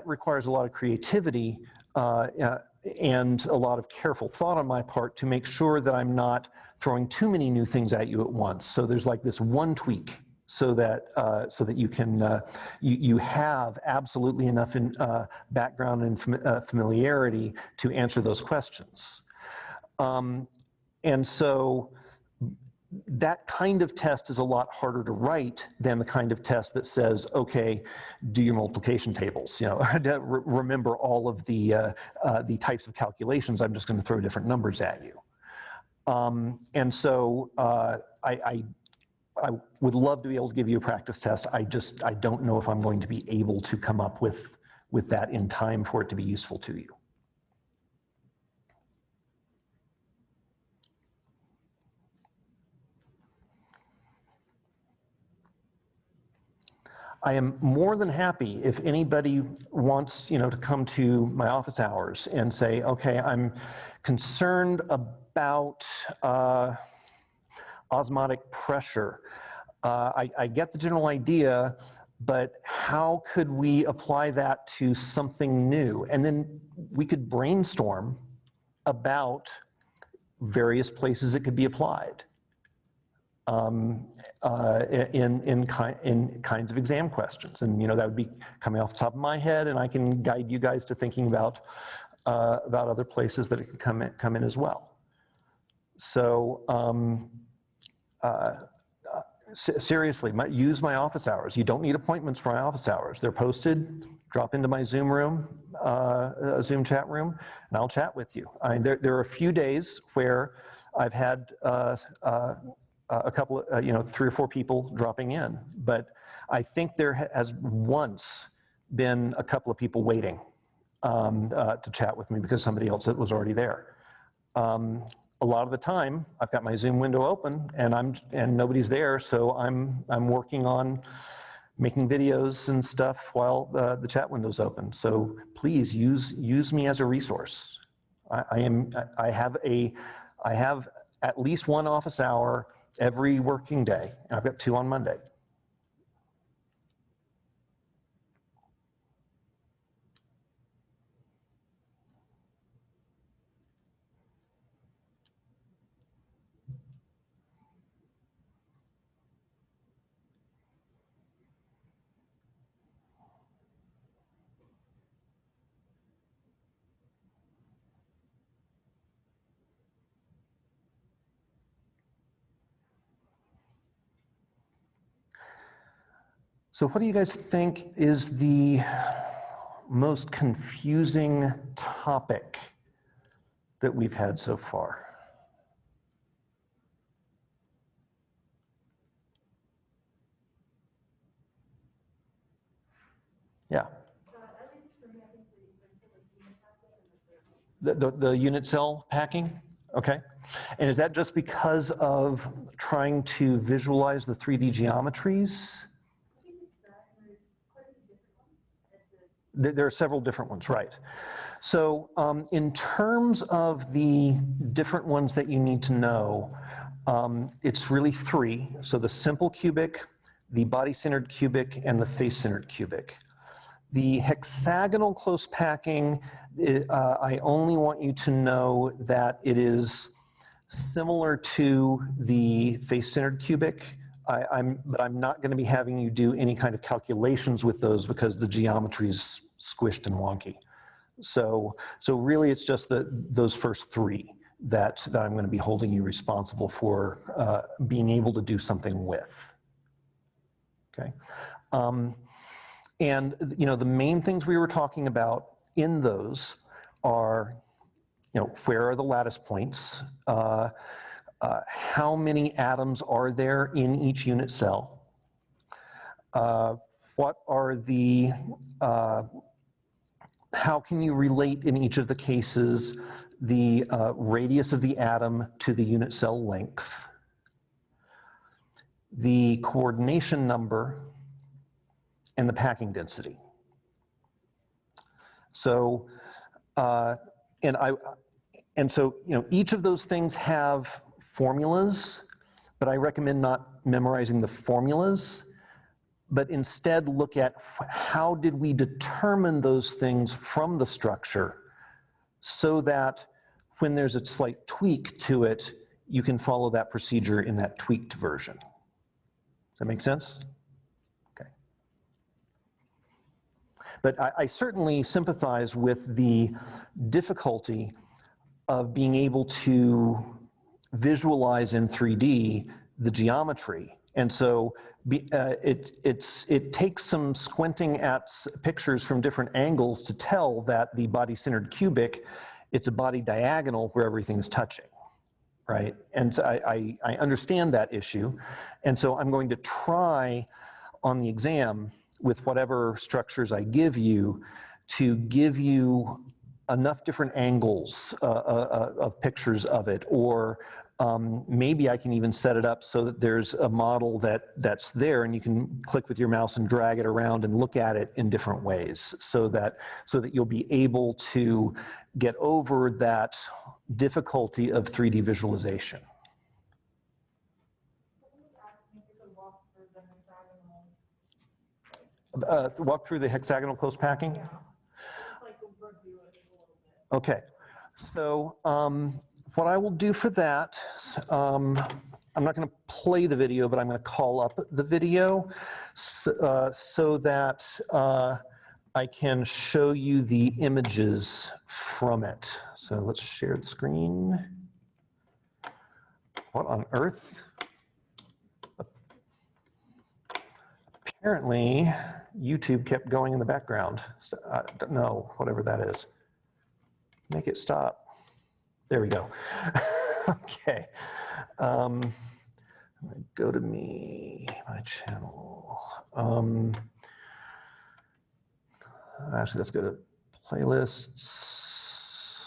requires a lot of creativity and a lot of careful thought on my part to make sure that I'm not throwing too many new things at you at once. So there's like this one tweak so that you can you have absolutely enough background and familiarity to answer those questions. And so that kind of test is a lot harder to write than the kind of test that says, okay, do your multiplication tables. You know, remember all of the types of calculations. I'm just going to throw different numbers at you. And so I would love to be able to give you a practice test. I don't know if I'm going to be able to come up with that in time for it to be useful to you. I am more than happy if anybody wants, to come to my office hours and say, okay, I'm concerned about osmotic pressure. I get the general idea. but how could we apply that to something new? And then we could brainstorm about various places it could be applied in kinds of exam questions. And that would be coming off the top of my head, and I can guide you guys to thinking about other places that it could come in as well. So seriously, use my office hours. You don't need appointments for my office hours. They're posted. Drop into my Zoom room, Zoom chat room, and I'll chat with you. There are a few days where I've had a couple, 3 or 4 people dropping in, but I think there has once been a couple of people waiting to chat with me because somebody else was already there. A lot of the time, I've got my Zoom window open and nobody's there, so I'm working on making videos and stuff while the chat window's open. So please use me as a resource. I have at least 1 office hour every working day. I've got 2 on Monday. So what do you guys think is the most confusing topic that we've had so far? Yeah. At least for me, I think The unit cell packing? Okay. And is that just because of trying to visualize the 3D geometries? There are several different ones, right. So in terms of the different ones that you need to know, it's really 3. So the simple cubic, the body-centered cubic, and the face-centered cubic. The hexagonal close packing, I only want you to know that it is similar to the face-centered cubic. But I'm not going to be having you do any kind of calculations with those because the geometry is squished and wonky. So really it's just those first 3 that I'm going to be holding you responsible for being able to do something with. Okay. And the main things we were talking about in those are, where are the lattice points? How many atoms are there in each unit cell? What are the, how can you relate in each of the cases the radius of the atom to the unit cell length? The coordination number and the packing density. So, each of those things have formulas, but I recommend not memorizing the formulas, but instead look at how did we determine those things from the structure so that when there's a slight tweak to it, you can follow that procedure in that tweaked version. Does that make sense? Okay. But I certainly sympathize with the difficulty of being able to visualize in 3D the geometry. And so it takes some squinting at pictures from different angles to tell that the body-centered cubic, it's a body diagonal where everything is touching, right? And so I understand that issue. And so I'm going to try on the exam with whatever structures I give you to give you enough different angles of pictures of it, or maybe I can even set it up so that there's a model that's there and you can click with your mouse and drag it around and look at it in different ways so that you'll be able to get over that difficulty of 3D visualization. Walk through the hexagonal close packing? Yeah. Just like review it a little bit. Okay, so what I will do for that, I'm not going to play the video, but I'm going to call up the video so that I can show you the images from it. So let's share the screen. What on earth? Apparently, YouTube kept going in the background. I don't know, whatever that is. Make it stop. There we go. Okay. Go to my channel. Actually, let's go to playlists.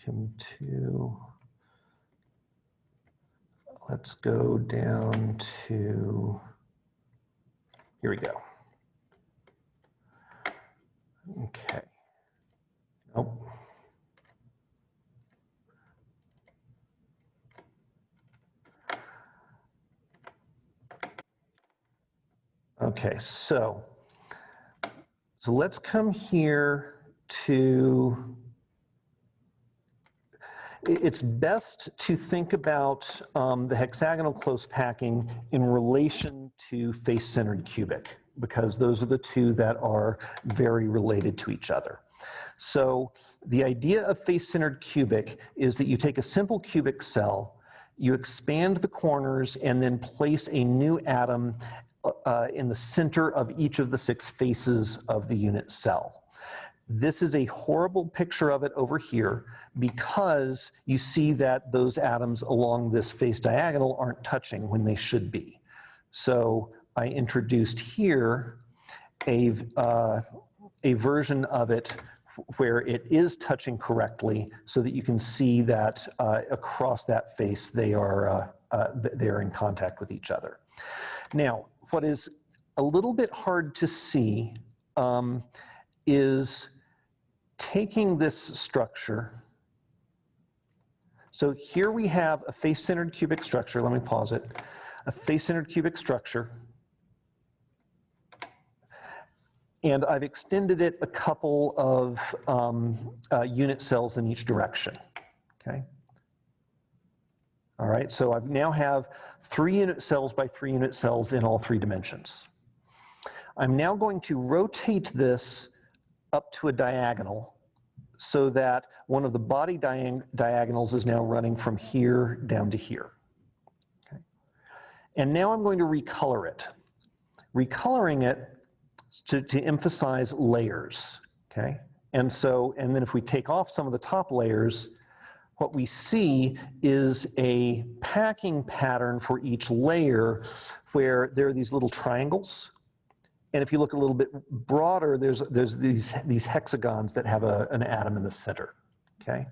Come to, let's go down to, here we go. Okay. Nope. Okay, so let's come here to, it's best to think about the hexagonal close packing in relation to face-centered cubic, because those are the two that are very related to each other. So the idea of face-centered cubic is that you take a simple cubic cell, you expand the corners, and then place a new atom in the center of each of the 6 faces of the unit cell. This is a horrible picture of it over here because you see that those atoms along this face diagonal aren't touching when they should be. So I introduced here a version of it where it is touching correctly so that you can see that across that face they're in contact with each other. Now, what is a little bit hard to see is taking this structure. So here we have a face-centered cubic structure. Let me pause it. A face-centered cubic structure. And I've extended it a couple of unit cells in each direction, okay? All right, so I now have 3 unit cells by 3 unit cells in all 3 dimensions. I'm now going to rotate this up to a diagonal so that one of the body diagonals is now running from here down to here. Okay. And now I'm going to recolor it. Recoloring it to emphasize layers, okay? And then if we take off some of the top layers, what we see is a packing pattern for each layer where there are these little triangles. And if you look a little bit broader, there's these hexagons that have an atom in the center, okay?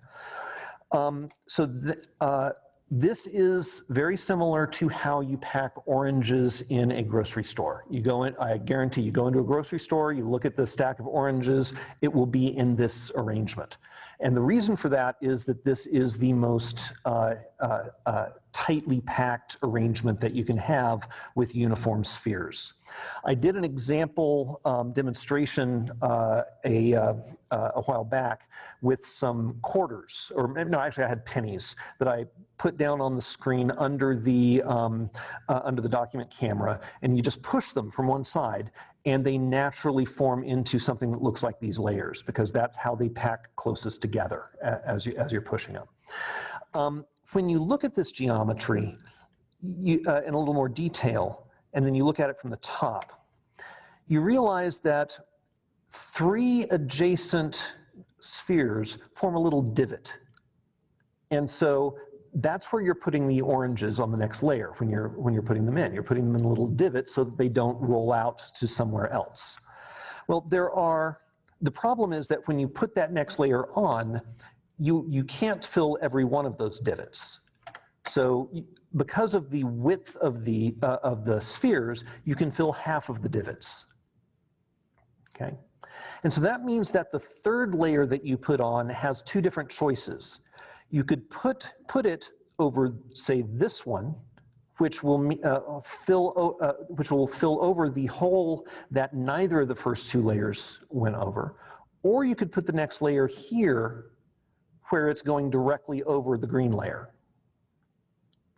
This is very similar to how you pack oranges in a grocery store. You go in, I guarantee you go into a grocery store, you look at the stack of oranges, it will be in this arrangement. And the reason for that is that this is the most tightly packed arrangement that you can have with uniform spheres. I did an example demonstration a while back with some quarters, or no, actually I had pennies that I put down on the screen under the document camera, and you just push them from one side, and they naturally form into something that looks like these layers, because that's how they pack closest together as you're pushing them. When you look at this geometry in a little more detail, and then you look at it from the top, you realize that 3 adjacent spheres form a little divot. And so that's where you're putting the oranges on the next layer when you're putting them in. You're putting them in a little divot so that they don't roll out to somewhere else. Well, the problem is that when you put that next layer on, you can't fill every one of those divots. So because of the width of the spheres, you can fill half of the divots, okay? And so that means that the 3rd layer that you put on has 2 different choices. You could put it over, say, this one, which will fill over the hole that neither of the first two layers went over. Or you could put the next layer here where it's going directly over the green layer.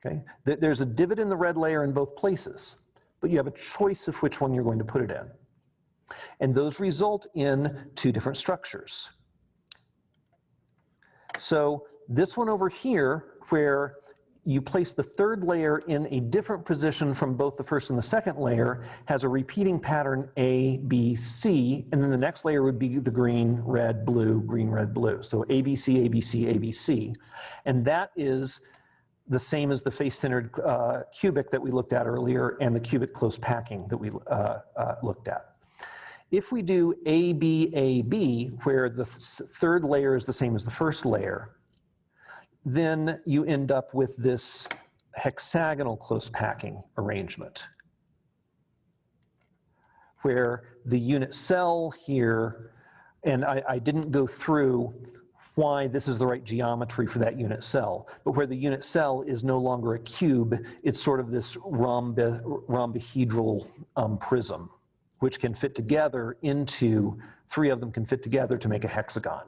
Okay? There's a divot in the red layer in both places, but you have a choice of which one you're going to put it in. And those result in two different structures. So this one over here, where you place the third layer in a different position from both the first and the second layer, has a repeating pattern A, B, C, and then the next layer would be the green, red, blue, green, red, blue. So A, B, C, A, B, C, A, B, C. And that is the same as the face-centered cubic that we looked at earlier and the cubic close packing that we looked at. If we do A, B, A, B, where the third layer is the same as the first layer, then you end up with this hexagonal close packing arrangement, where the unit cell here, and I didn't go through why this is the right geometry for that unit cell, but where the unit cell is no longer a cube, it's sort of this rhombohedral prism, which can fit together into, three of them can fit together to make a hexagon.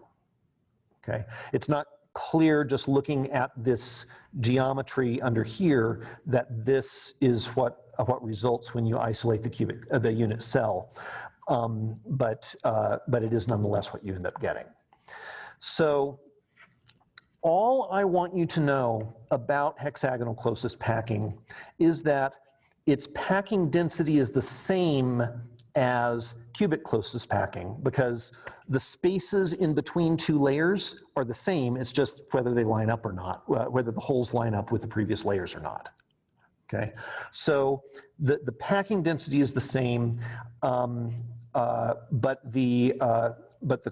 Okay? It's not clear just looking at this geometry under here that this is what results when you isolate the unit cell, but it is nonetheless what you end up getting. So all I want you to know about hexagonal closest packing is that its packing density is the same as cubic closest packing, because the spaces in between two layers are the same. It's just whether they line up or not, whether the holes line up with the previous layers or not. Okay, so the packing density is the same, but the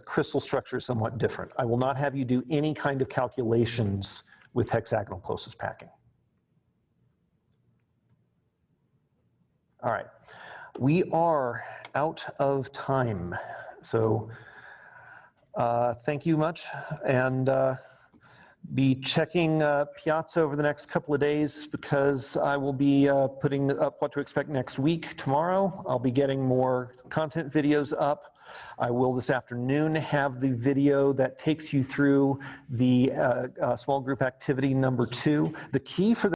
crystal structure is somewhat different. I will not have you do any kind of calculations with hexagonal closest packing. All right. We are out of time, so thank you much, and be checking Piazza over the next couple of days, because I will be putting up what to expect next week tomorrow. I'll be getting more content videos up. I will this afternoon have the video that takes you through the small group activity number 2. The key for